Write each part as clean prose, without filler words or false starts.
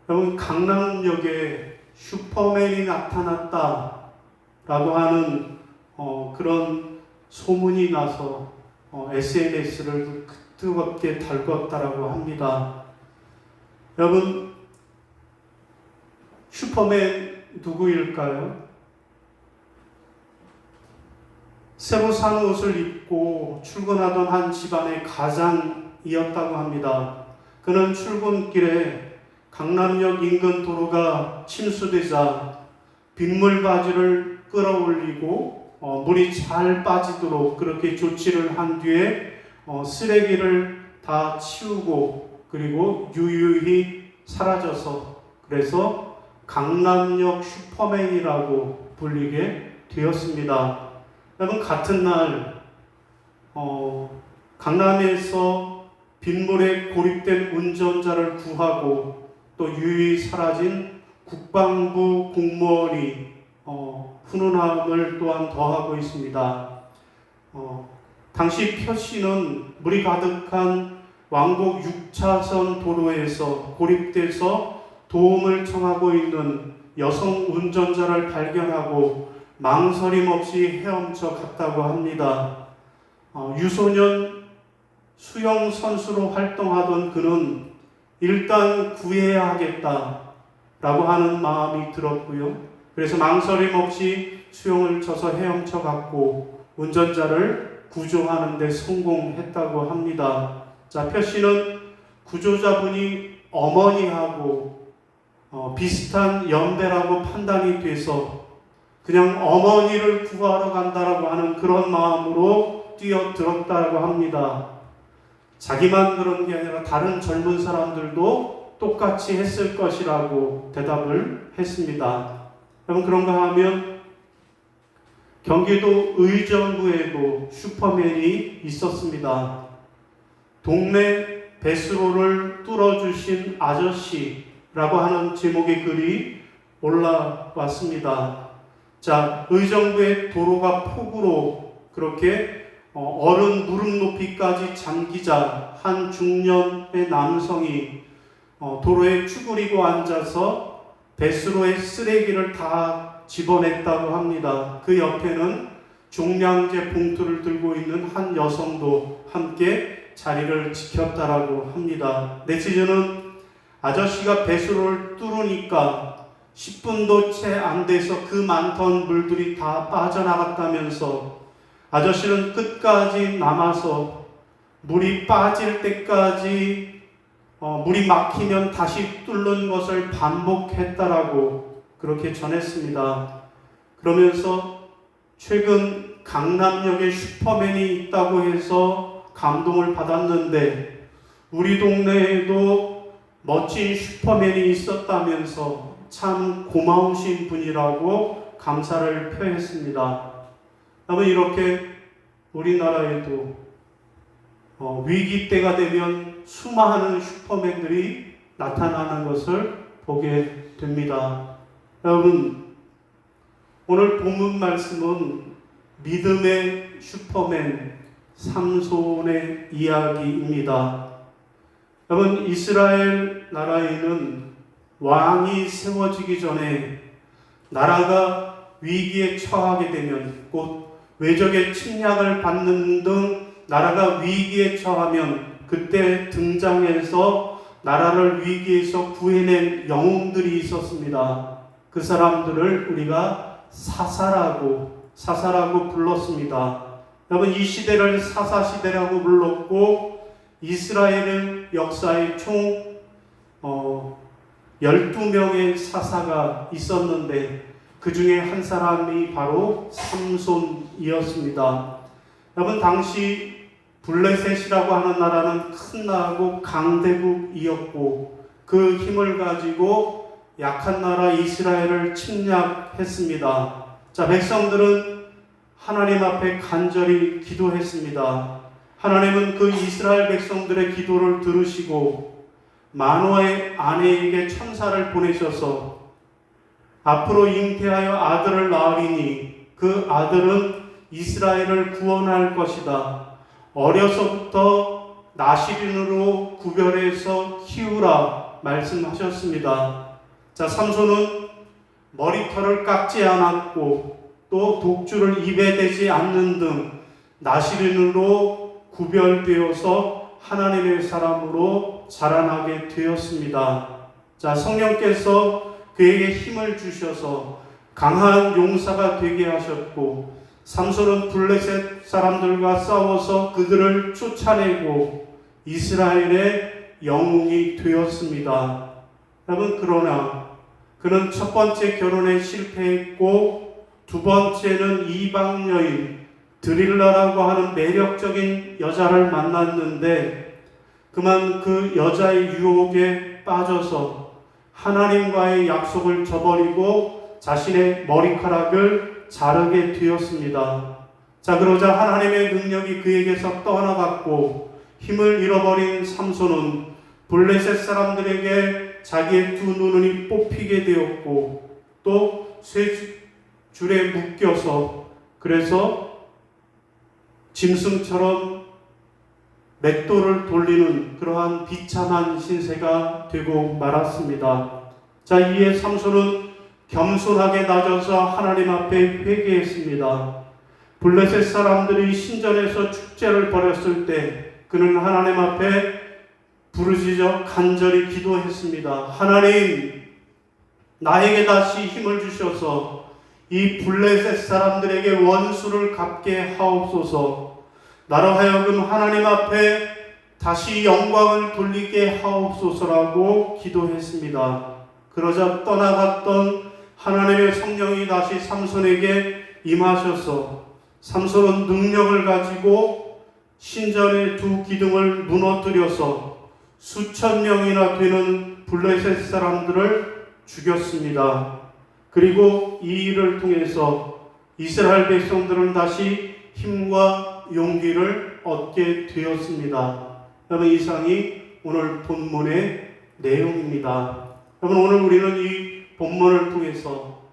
여러분, 강남역에 슈퍼맨이 나타났다라고 하는 그런 소문이 나서 SNS를 뜨겁게 달궜다라고 합니다. 여러분, 슈퍼맨 누구일까요? 새로 산 옷을 입고 출근하던 한 집안의 가장이었다고 합니다. 그는 출근길에 강남역 인근 도로가 침수되자 빗물바지를 끌어올리고 물이 잘 빠지도록 그렇게 조치를 한 뒤에 쓰레기를 다 치우고 그리고 유유히 사라져서 그래서 강남역 슈퍼맨이라고 불리게 되었습니다. 여러분, 같은 날 강남에서 빗물에 고립된 운전자를 구하고 또 유유히 사라진 국방부 공무원이 훈훈함을 또한 더하고 있습니다. 당시 표시는 물이 가득한 왕복 6차선 도로에서 고립돼서 도움을 청하고 있는 여성 운전자를 발견하고 망설임 없이 헤엄쳐 갔다고 합니다. 유소년 수영 선수로 활동하던 그는 일단 구해야 하겠다라고 하는 마음이 들었고요. 그래서 망설임 없이 수영을 쳐서 헤엄쳐 갔고 운전자를 구조하는 데 성공했다고 합니다. 자, 표 씨는 구조자분이 어머니하고 비슷한 연배라고 판단이 돼서 그냥 어머니를 구하러 간다라고 하는 그런 마음으로 뛰어들었다고 합니다. 자기만 그런 게 아니라 다른 젊은 사람들도 똑같이 했을 것이라고 대답을 했습니다. 여러분, 그런가 하면 경기도 의정부에도 슈퍼맨이 있었습니다. 동네 배수로를 뚫어주신 아저씨라고 하는 제목의 글이 올라왔습니다. 자, 의정부의 도로가 폭우로 그렇게 어른 무릎 높이까지 잠기자 한 중년의 남성이 도로에 쭈그리고 앉아서 배수로에 쓰레기를 다 집어냈다고 합니다. 그 옆에는 종량제 봉투를 들고 있는 한 여성도 함께 자리를 지켰다라고 합니다. 네티즌은 아저씨가 배수로를 뚫으니까 10분도 채 안 돼서 그 많던 물들이 다 빠져나갔다면서 아저씨는 끝까지 남아서 물이 빠질 때까지 물이 막히면 다시 뚫는 것을 반복했다라고 그렇게 전했습니다. 그러면서 최근 강남역에 슈퍼맨이 있다고 해서 감동을 받았는데 우리 동네에도 멋진 슈퍼맨이 있었다면서 참 고마우신 분이라고 감사를 표했습니다. 여러분, 이렇게 우리나라에도 위기 때가 되면 수많은 슈퍼맨들이 나타나는 것을 보게 됩니다. 여러분, 오늘 본문 말씀은 믿음의 슈퍼맨 삼손의 이야기입니다. 여러분, 이스라엘 나라에는 왕이 세워지기 전에 나라가 위기에 처하게 되면 곧 외적의 침략을 받는 등 나라가 위기에 처하면 그때 등장해서 나라를 위기에서 구해낸 영웅들이 있었습니다. 그 사람들을 우리가 사사라고 불렀습니다. 여러분, 이 시대를 사사시대라고 불렀고 이스라엘의 역사에 총 12명의 사사가 있었는데 그 중에 한 사람이 바로 삼손이었습니다. 여러분, 당시 블레셋이라고 하는 나라는 큰 나라고 강대국이었고 그 힘을 가지고 약한 나라 이스라엘을 침략했습니다. 자, 백성들은 하나님 앞에 간절히 기도했습니다. 하나님은 그 이스라엘 백성들의 기도를 들으시고 마노아의 아내에게 천사를 보내셔서 앞으로 잉태하여 아들을 낳으리니 그 아들은 이스라엘을 구원할 것이다. 어려서부터 나시린으로 구별해서 키우라 말씀하셨습니다. 자, 삼손은 머리털을 깎지 않았고 또 독주를 입에 대지 않는 등 나시린으로 구별되어서 하나님의 사람으로 자라나게 되었습니다. 자, 성령께서 그에게 힘을 주셔서 강한 용사가 되게 하셨고, 삼손은 블레셋 사람들과 싸워서 그들을 쫓아내고 이스라엘의 영웅이 되었습니다. 여러분, 그러나 그는 첫 번째 결혼에 실패했고 두 번째는 이방 여인 드릴라라고 하는 매력적인 여자를 만났는데, 그만 그 여자의 유혹에 빠져서 하나님과의 약속을 저버리고 자신의 머리카락을 자르게 되었습니다. 자, 그러자 하나님의 능력이 그에게서 떠나갔고 힘을 잃어버린 삼손은 블레셋 사람들에게 자기의 두 눈이 뽑히게 되었고 또 쇠 줄에 묶여서 그래서 짐승처럼 맷돌을 돌리는 그러한 비참한 신세가 되고 말았습니다. 자, 이에 삼손은 겸손하게 낮아서 하나님 앞에 회개했습니다. 블레셋 사람들이 신전에서 축제를 벌였을 때 그는 하나님 앞에 부르짖어 간절히 기도했습니다. 하나님, 나에게 다시 힘을 주셔서 이 블레셋 사람들에게 원수를 갚게 하옵소서. 나로 하여금 하나님 앞에 다시 영광을 돌리게 하옵소서라고 기도했습니다. 그러자 떠나갔던 하나님의 성령이 다시 삼손에게 임하셔서 삼손은 능력을 가지고 신전의 두 기둥을 무너뜨려서 수천 명이나 되는 블레셋 사람들을 죽였습니다. 그리고 이 일을 통해서 이스라엘 백성들은 다시 힘과 용기를 얻게 되었습니다. 여러분, 이상이 오늘 본문의 내용입니다. 여러분, 오늘 우리는 이 본문을 통해서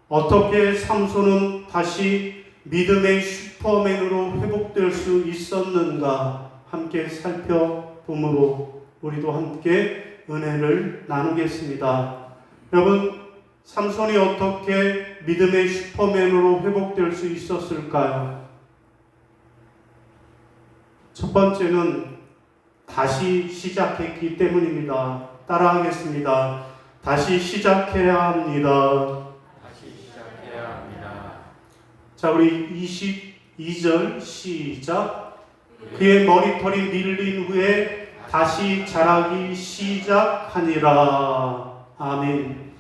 어떻게 삼손은 다시 믿음의 슈퍼맨으로 회복될 수 있었는가 함께 살펴보므로 우리도 함께 은혜를 나누겠습니다. 여러분, 삼손이 어떻게 믿음의 슈퍼맨으로 회복될 수 있었을까요? 첫 번째는 다시 시작했기 때문입니다. 따라하겠습니다. 다시 시작해야 합니다. 다시 시작해야 합니다. 자, 우리 22절 시작. 그의 머리털이 밀린 후에 다시 자라기 시작하니라. 아멘.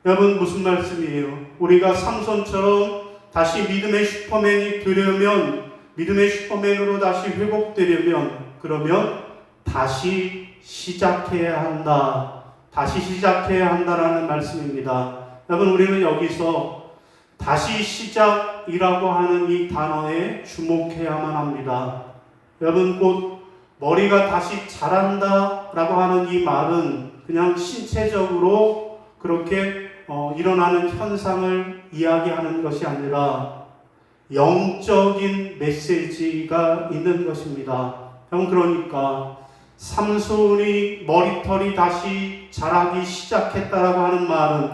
여러분, 무슨 말씀이에요? 우리가 삼손처럼 다시 믿음의 슈퍼맨이 되려면, 믿음의 슈퍼맨으로 다시 회복되려면, 그러면 다시 시작해야 한다. 다시 시작해야 한다라는 말씀입니다. 여러분, 우리는 여기서 다시 시작이라고 하는 이 단어에 주목해야만 합니다. 여러분, 곧 머리가 다시 자란다라고 하는 이 말은 그냥 신체적으로 그렇게 일어나는 현상을 이야기하는 것이 아니라 영적인 메시지가 있는 것입니다. 그러니까 삼손이 머리털이 다시 자라기 시작했다라고 하는 말은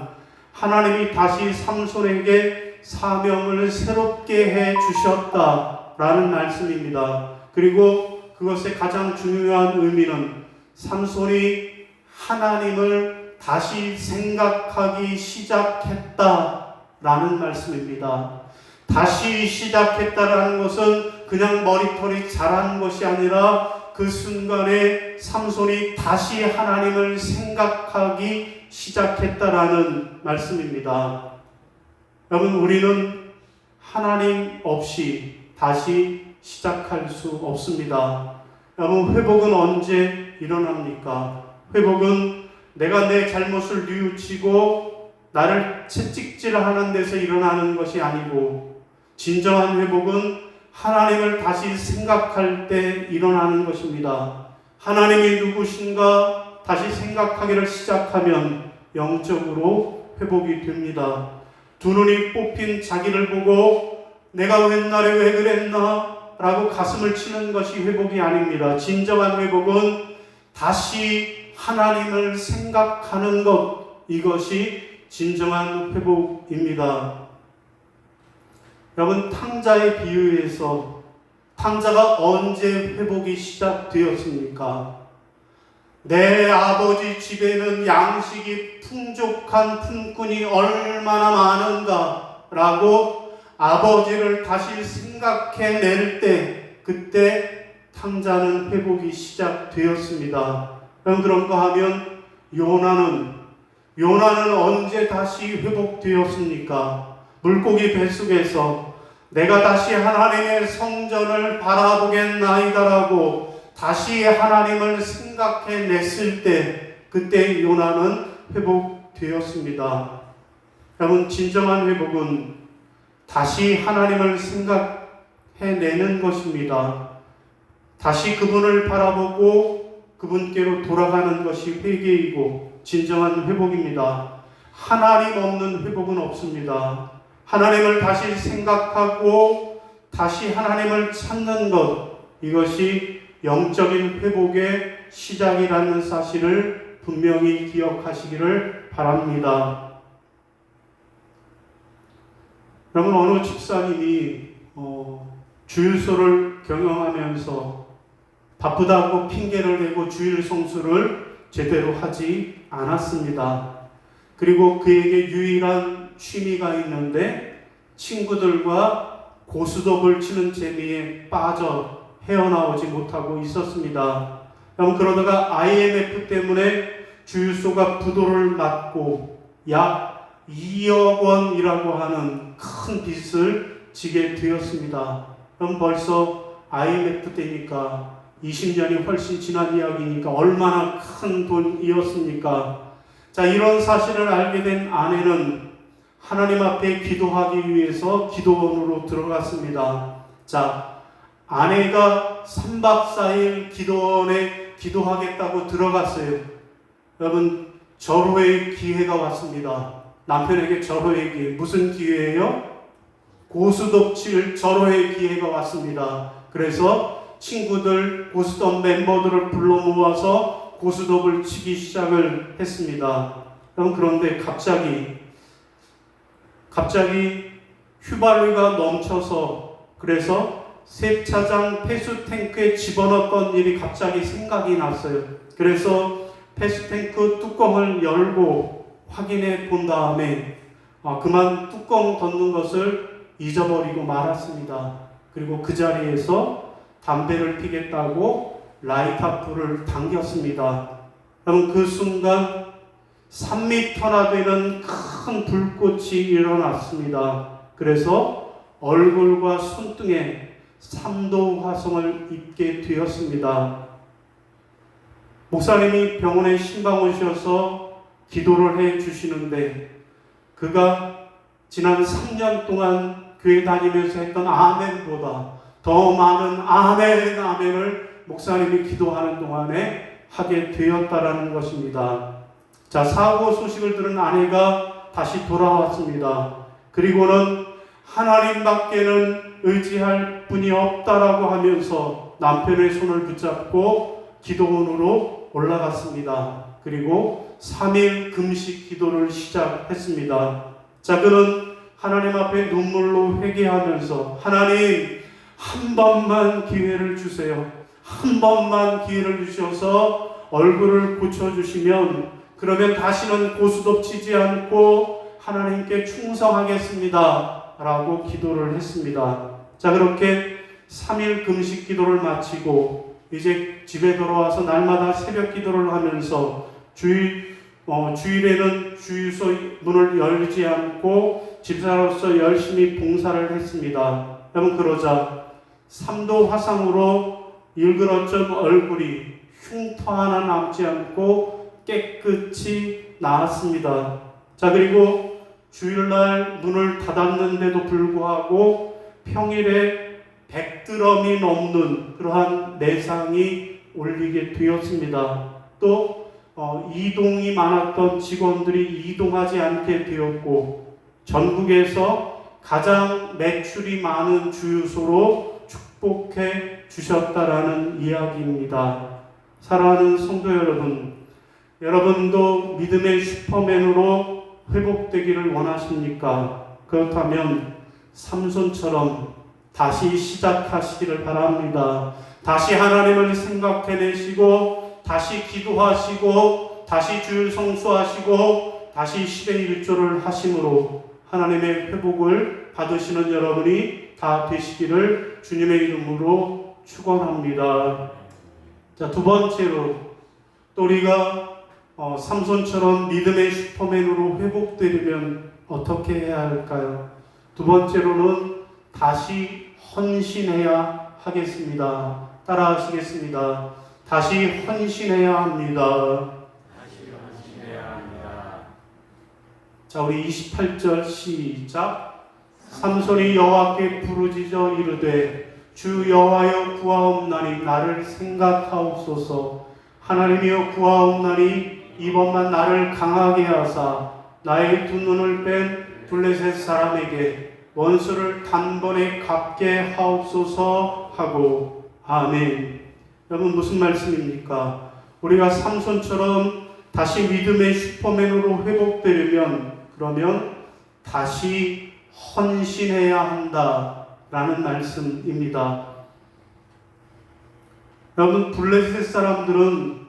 하나님이 다시 삼손에게 사명을 새롭게 해 주셨다라는 말씀입니다. 그리고 그것의 가장 중요한 의미는 삼손이 하나님을 다시 생각하기 시작했다라는 말씀입니다. 다시 시작했다라는 것은 그냥 머리털이 자란 것이 아니라 그 순간에 삼손이 다시 하나님을 생각하기 시작했다라는 말씀입니다. 여러분, 우리는 하나님 없이 다시 시작할 수 없습니다. 여러분, 회복은 언제 일어납니까? 회복은 내가 내 잘못을 뉘우치고 나를 채찍질하는 데서 일어나는 것이 아니고, 진정한 회복은 하나님을 다시 생각할 때 일어나는 것입니다. 하나님이 누구신가 다시 생각하기를 시작하면 영적으로 회복이 됩니다. 두 눈이 뽑힌 자기를 보고 내가 옛날에 왜 그랬나 라고 가슴을 치는 것이 회복이 아닙니다. 진정한 회복은 다시 하나님을 생각하는 것, 이것이 진정한 회복입니다. 여러분, 탕자의 비유에서 탕자가 언제 회복이 시작되었습니까? 내 아버지 집에는 양식이 풍족한 품꾼이 얼마나 많은가 라고 아버지를 다시 생각해낼 때, 그때 탕자는 회복이 시작되었습니다. 그런가 하면 요나는 언제 다시 회복되었습니까? 물고기 뱃속에서 내가 다시 하나님의 성전을 바라보겠나이다라고 다시 하나님을 생각해냈을 때, 그때 요나는 회복되었습니다. 여러분, 진정한 회복은 다시 하나님을 생각해내는 것입니다. 다시 그분을 바라보고 그분께로 돌아가는 것이 회개이고 진정한 회복입니다. 하나님 없는 회복은 없습니다. 하나님을 다시 생각하고 다시 하나님을 찾는 것, 이것이 영적인 회복의 시작이라는 사실을 분명히 기억하시기를 바랍니다. 여러분, 어느 집사님이 주일소를 경영하면서 바쁘다고 핑계를 대고 주일 성수를 제대로 하지 않았습니다. 그리고 그에게 유일한 취미가 있는데 친구들과 고스톱을 치는 재미에 빠져 헤어나오지 못하고 있었습니다. 그러다가 IMF 때문에 주유소가 부도를 맞고 약 2억 원이라고 하는 큰 빚을 지게 되었습니다. 그럼 벌써 IMF 때니까 20년이 훨씬 지난 이야기니까 얼마나 큰 돈이었습니까? 자, 이런 사실을 알게 된 아내는 하나님 앞에 기도하기 위해서 기도원으로 들어갔습니다. 자, 아내가 3박 4일 기도원에 기도하겠다고 들어갔어요. 여러분, 절호의 기회가 왔습니다. 남편에게 절호의 기회. 무슨 기회예요? 고스톱 칠 절호의 기회가 왔습니다. 그래서 친구들, 고스톱 멤버들을 불러 모아서 고스톱을 치기 시작을 했습니다. 그런데 갑자기 휘발유가 넘쳐서, 그래서 세차장 폐수 탱크에 집어넣었던 일이 갑자기 생각이 났어요. 그래서 폐수 탱크 뚜껑을 열고 확인해 본 다음에 그만 뚜껑 덮는 것을 잊어버리고 말았습니다. 그리고 그 자리에서 담배를 피겠다고 라이터 불을 당겼습니다. 그럼 그 순간 3m나 되는 큰 불꽃이 일어났습니다. 그래서 얼굴과 손등에 3도 화상을 입게 되었습니다. 목사님이 병원에 신방 오셔서 기도를 해 주시는데, 그가 지난 3년 동안 교회 다니면서 했던 아멘보다 더 많은 아멘을 목사님이 기도하는 동안에 하게 되었다라는 것입니다. 자, 사고 소식을 들은 아내가 다시 돌아왔습니다. 그리고는 하나님밖에는 의지할 분이 없다라고 하면서 남편의 손을 붙잡고 기도원으로 올라갔습니다. 그리고 3일 금식 기도를 시작했습니다. 자, 그는 하나님 앞에 눈물로 회개하면서, 하나님, 한 번만 기회를 주세요. 한 번만 기회를 주셔서 얼굴을 고쳐주시면, 그러면 다시는 고스톱 치지 않고 하나님께 충성하겠습니다 라고 기도를 했습니다. 자, 그렇게 3일 금식 기도를 마치고 이제 집에 돌아와서 날마다 새벽 기도를 하면서 주일에는 주유소 문을 열지 않고 집사로서 열심히 봉사를 했습니다. 여러분, 그러자 3도 화상으로 일그러진 얼굴이 흉터 하나 남지 않고 깨끗이 나았습니다. 자, 그리고 주일날 문을 닫았는데도 불구하고 평일에 100드럼이 넘는 그러한 매상이 올리게 되었습니다. 또 이동이 많았던 직원들이 이동하지 않게 되었고, 전국에서 가장 매출이 많은 주유소로 축복해 주셨다라는 이야기입니다. 사랑하는 성도 여러분, 여러분도 믿음의 슈퍼맨으로 회복되기를 원하십니까? 그렇다면 삼손처럼 다시 시작하시기를 바랍니다. 다시 하나님을 생각해내시고 다시 기도하시고 다시 주일 성수하시고 다시 10의 1조를 하심으로 하나님의 회복을 받으시는 여러분이 다 되시기를 주님의 이름으로 축원합니다. 자, 두 번째로 또 우리가 삼손처럼 믿음의 슈퍼맨으로 회복되려면 어떻게 해야 할까요? 두 번째로는 다시 헌신해야 하겠습니다. 따라하시겠습니다. 다시 헌신해야 합니다. 다시 헌신해야 합니다. 자, 우리 28절 시작. 삼손이 여호와께 부르짖어 이르되 주 여호와여 구하옵나니 나를 생각하옵소서. 하나님이여 구하옵나니 이번만 나를 강하게 하사 나의 두 눈을 뺀 블레셋 사람에게 원수를 단번에 갚게 하옵소서 하고 아멘. 여러분 무슨 말씀입니까? 우리가 삼손처럼 다시 믿음의 슈퍼맨으로 회복되려면 그러면 다시 헌신해야 한다라는 말씀입니다. 여러분 블레셋 사람들은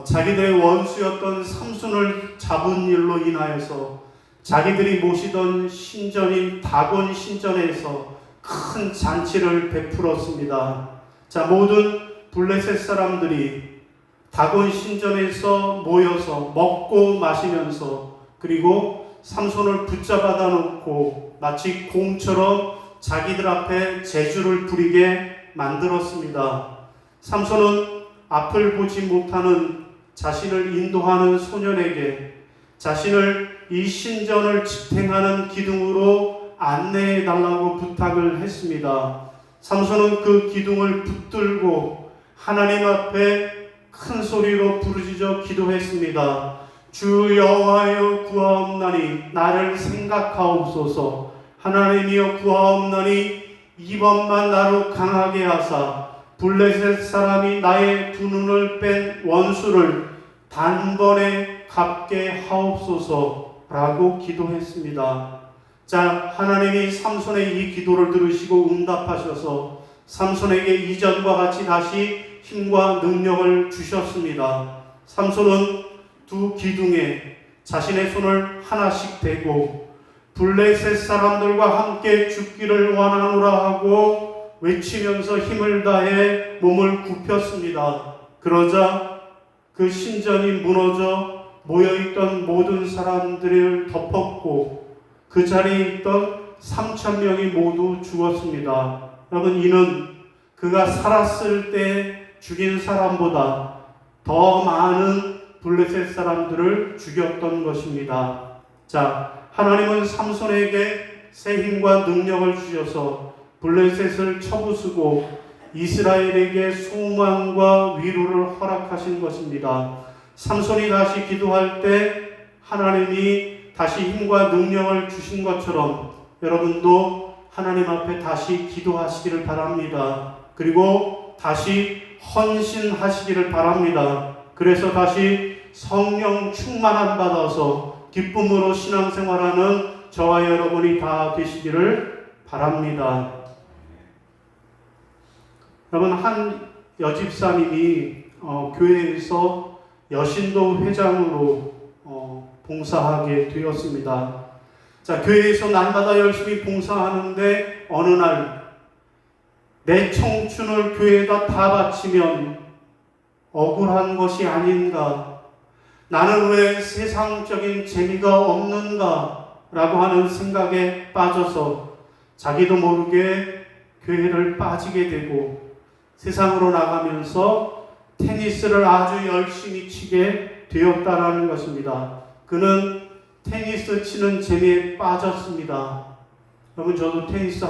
자기들의 원수였던 삼손을 잡은 일로 인하여서 자기들이 모시던 신전인 다곤 신전에서 큰 잔치를 베풀었습니다. 자, 모든 블레셋 사람들이 다곤 신전에서 모여서 먹고 마시면서 그리고 삼손을 붙잡아다 놓고 마치 공처럼 자기들 앞에 제주를 부리게 만들었습니다. 삼손은 앞을 보지 못하는 자신을 인도하는 소년에게 자신을 이 신전을 지탱하는 기둥으로 안내해 달라고 부탁을 했습니다. 삼손은 그 기둥을 붙들고 하나님 앞에 큰 소리로 부르짖어 기도했습니다. 주 여호와여 구하옵나니 나를 생각하옵소서. 하나님이여 구하옵나니 이번만 나로 강하게 하사 블레셋 사람이 나의 두 눈을 뺀 원수를 단번에 갚게 하옵소서라고 기도했습니다. 자, 하나님이 삼손의 이 기도를 들으시고 응답하셔서 삼손에게 이전과 같이 다시 힘과 능력을 주셨습니다. 삼손은 두 기둥에 자신의 손을 하나씩 대고 블레셋 사람들과 함께 죽기를 원하노라 하고 외치면서 힘을 다해 몸을 굽혔습니다. 그러자 그 신전이 무너져 모여있던 모든 사람들을 덮었고 그 자리에 있던 3,000명이 모두 죽었습니다. 여러분 이는 그가 살았을 때 죽인 사람보다 더 많은 블레셋 사람들을 죽였던 것입니다. 자, 하나님은 삼손에게 새 힘과 능력을 주셔서 블레셋을 쳐부수고 이스라엘에게 소망과 위로를 허락하신 것입니다. 삼손이 다시 기도할 때 하나님이 다시 힘과 능력을 주신 것처럼 여러분도 하나님 앞에 다시 기도하시기를 바랍니다. 그리고 다시 헌신하시기를 바랍니다. 그래서 다시 성령 충만함 받아서 기쁨으로 신앙생활하는 저와 여러분이 다 되시기를 바랍니다. 여러분 한 여집사님이 교회에서 여신도 회장으로 봉사하게 되었습니다. 자, 교회에서 날마다 열심히 봉사하는데 어느 날 내 청춘을 교회에다 다 바치면 억울한 것이 아닌가, 나는 왜 세상적인 재미가 없는가 라고 하는 생각에 빠져서 자기도 모르게 교회를 빠지게 되고 세상으로 나가면서 테니스를 아주 열심히 치게 되었다라는 것입니다. 그는 테니스 치는 재미에 빠졌습니다. 여러분 저도 테니스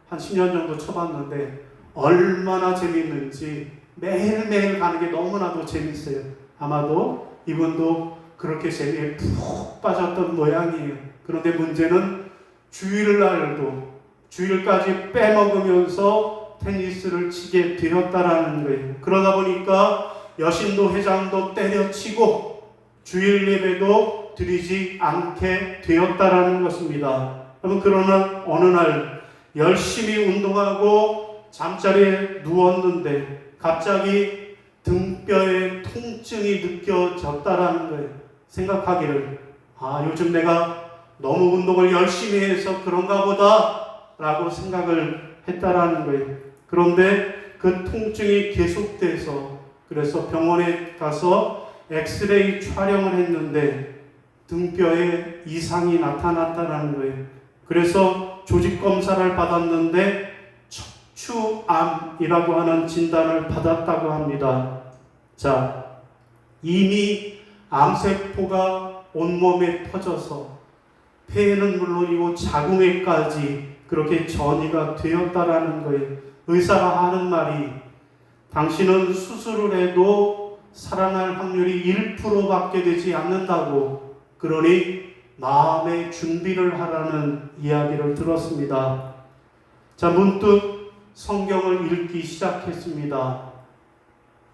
한 10년 정도 쳐봤는데 얼마나 재밌는지 매일매일 가는 게 너무나도 재밌어요. 아마도 이분도 그렇게 재미에 푹 빠졌던 모양이에요. 그런데 문제는 주일까지 빼먹으면서 테니스를 치게 되었다라는 거예요. 그러다 보니까 여신도 회장도 때려치고 주일 예배도 드리지 않게 되었다라는 것입니다. 그러나 어느 날 열심히 운동하고 잠자리에 누웠는데 갑자기 등뼈에 통증이 느껴졌다라는 거예요. 생각하기를 요즘 내가 너무 운동을 열심히 해서 그런가 보다 라고 생각을 했다라는 거예요. 그런데 그 통증이 계속돼서 그래서 병원에 가서 엑스레이 촬영을 했는데 등뼈에 이상이 나타났다는 거예요. 그래서 조직 검사를 받았는데 척추암이라고 하는 진단을 받았다고 합니다. 자, 이미 암세포가 온몸에 퍼져서 폐에는 물론이고 자궁에까지 그렇게 전이가 되었다라는 거예요. 의사가 하는 말이 당신은 수술을 해도 살아날 확률이 1%밖에 되지 않는다고, 그러니 마음의 준비를 하라는 이야기를 들었습니다. 자, 문득 성경을 읽기 시작했습니다.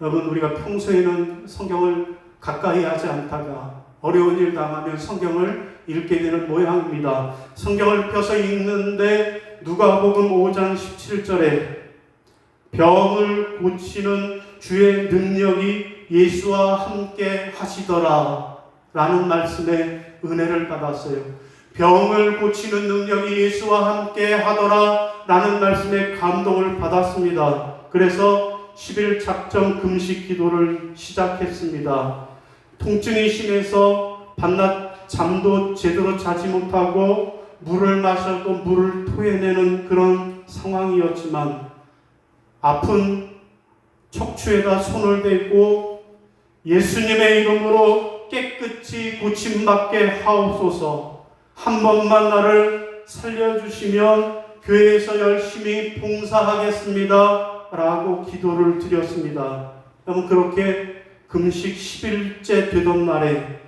여러분, 우리가 평소에는 성경을 가까이 하지 않다가 어려운 일 당하면 성경을 읽게 되는 모양입니다. 성경을 펴서 읽는데 누가복음 5장 17절에 병을 고치는 주의 능력이 예수와 함께 하시더라 라는 말씀에 은혜를 받았어요. 병을 고치는 능력이 예수와 함께 하더라 라는 말씀에 감동을 받았습니다. 그래서 10일 작정 금식 기도를 시작했습니다. 통증이 심해서 밤낮 잠도 제대로 자지 못하고 물을 마셔도 물을 토해내는 그런 상황이었지만 아픈 척추에다 손을 대고 예수님의 이름으로 깨끗이 고침받게 하옵소서, 한 번만 나를 살려주시면 교회에서 열심히 봉사하겠습니다 라고 기도를 드렸습니다. 여러분, 그렇게 금식 10일째 되던 날에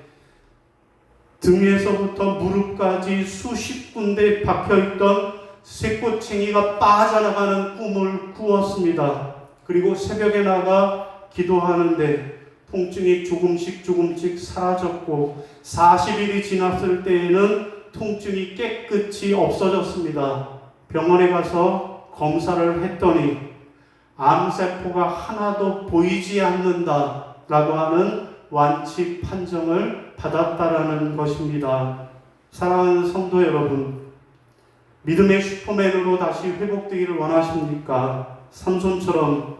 등에서부터 무릎까지 수십 군데 박혀있던 쇠꼬챙이가 빠져나가는 꿈을 꾸었습니다. 그리고 새벽에 나가 기도하는데 통증이 조금씩 사라졌고 40일이 지났을 때에는 통증이 깨끗이 없어졌습니다. 병원에 가서 검사를 했더니 암세포가 하나도 보이지 않는다 라고 하는 완치 판정을 받았다라는 것입니다. 사랑하는 성도 여러분, 믿음의 슈퍼맨으로 다시 회복되기를 원하십니까? 삼손처럼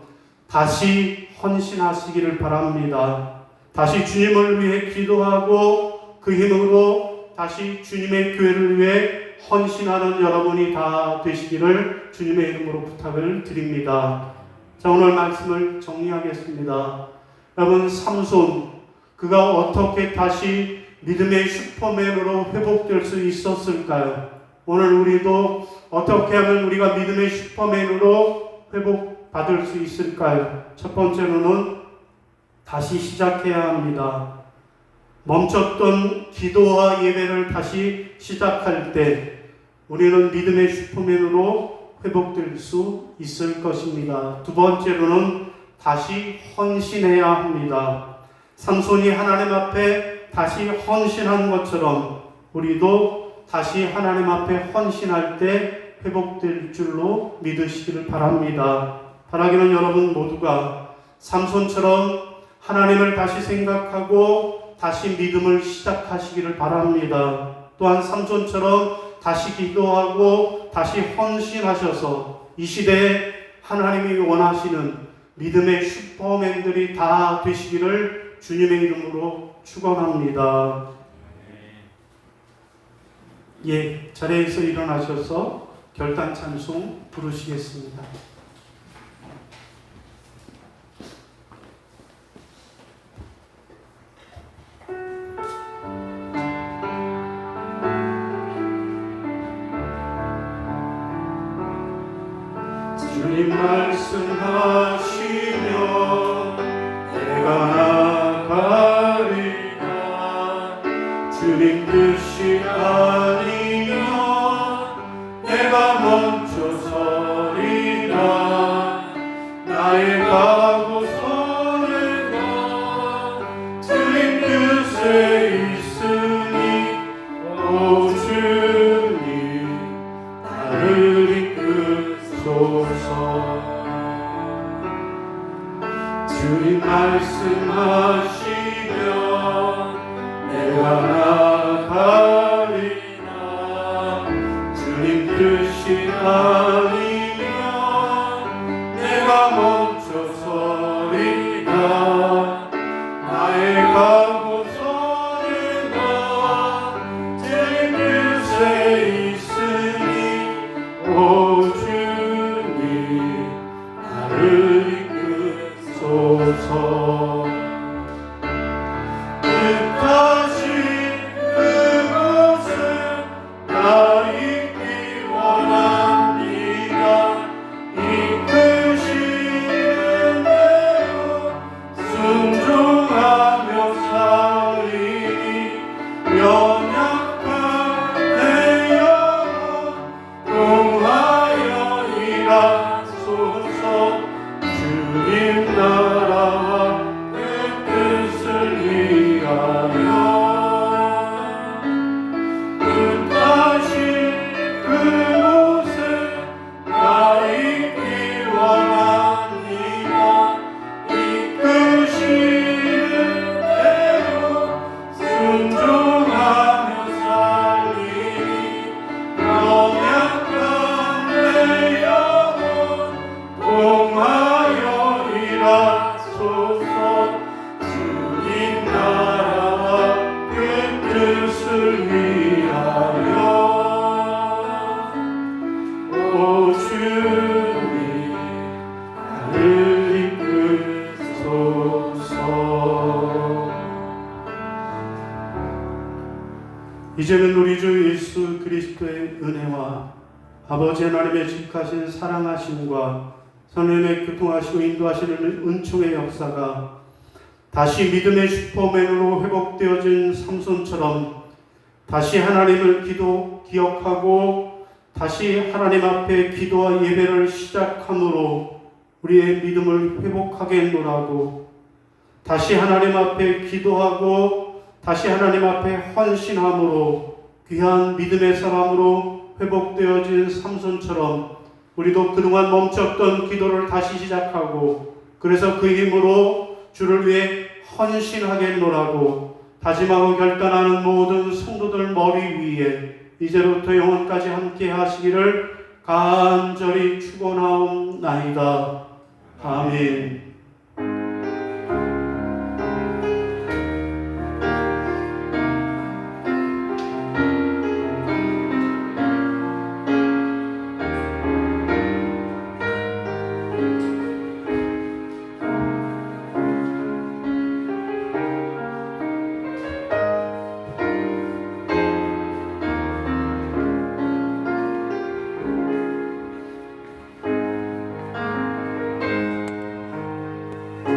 다시 헌신하시기를 바랍니다. 다시 주님을 위해 기도하고 그 힘으로 다시 주님의 교회를 위해 헌신하는 여러분이 다 되시기를 주님의 이름으로 부탁을 드립니다. 자, 오늘 말씀을 정리하겠습니다. 여러분, 삼손, 그가 어떻게 다시 믿음의 슈퍼맨으로 회복될 수 있었을까요? 오늘 우리도 어떻게 하면 우리가 믿음의 슈퍼맨으로 회복받을 수 있을까요? 첫 번째로는 다시 시작해야 합니다. 멈췄던 기도와 예배를 다시 시작할 때 우리는 믿음의 슈퍼맨으로 회복될 수 있을 것입니다. 두 번째로는 다시 헌신해야 합니다. 삼손이 하나님 앞에 다시 헌신한 것처럼 우리도 다시 하나님 앞에 헌신할 때 회복될 줄로 믿으시기를 바랍니다. 바라기는 여러분 모두가 삼손처럼 하나님을 다시 생각하고 다시 믿음을 시작하시기를 바랍니다. 또한 삼손처럼 다시 기도하고 다시 헌신하셔서 이 시대에 하나님이 원하시는 믿음의 슈퍼맨들이 다 되시기를 주님의 이름으로 축원합니다. 예, 자리에서 일어나셔서 결단 찬송 부르시겠습니다. 주님 말씀하시면 내가 나가리라. 주님 뜻이 아니면 내가 멈춰 서리라. 나의 각오 서는 것 나가리라. 주님 뜻이 아니면 내가 멈춰 서리라. 나의 가고서는 주님 뜻에 있으니 오 주님 나를 이끄소서. 뜻하신 그곳에 나 있기 원합니다. 이끄시는 대로 순종하며 살리니 연약한 내 영혼 공하여 일하소서. 주님 나라와 그 뜻을 위하여 뜻하신 그곳에 나 있기 원합니다. 이끄시는 대로 순종하며 살리니 연약한 내 영혼 공하여 일하소서. 주님 나라와 그 뜻을 위하여 오 주님 나를 이끄소서. 이제는 우리 주 예수 그리스도의 은혜와 아버지 하나님의 직하신 사랑하심과 성령의 교통하시고 인도하시는 은총의 역사가 다시 믿음의 슈퍼맨으로 회복되어진 삼손처럼 다시 하나님을 기억하고 다시 하나님 앞에 기도와 예배를 시작함으로 우리의 믿음을 회복하겠노라고, 다시 하나님 앞에 기도하고 다시 하나님 앞에 헌신함으로 귀한 믿음의 사람으로 회복되어진 삼손처럼 우리도 그동안 멈췄던 기도를 다시 시작하고 그래서 그 힘으로 주를 위해 헌신하겠노라고 다짐하고 결단하는 모든 성도들 머리 위에 이제부터 영원까지 함께 하시기를 간절히 축원하옵나이다. 아멘.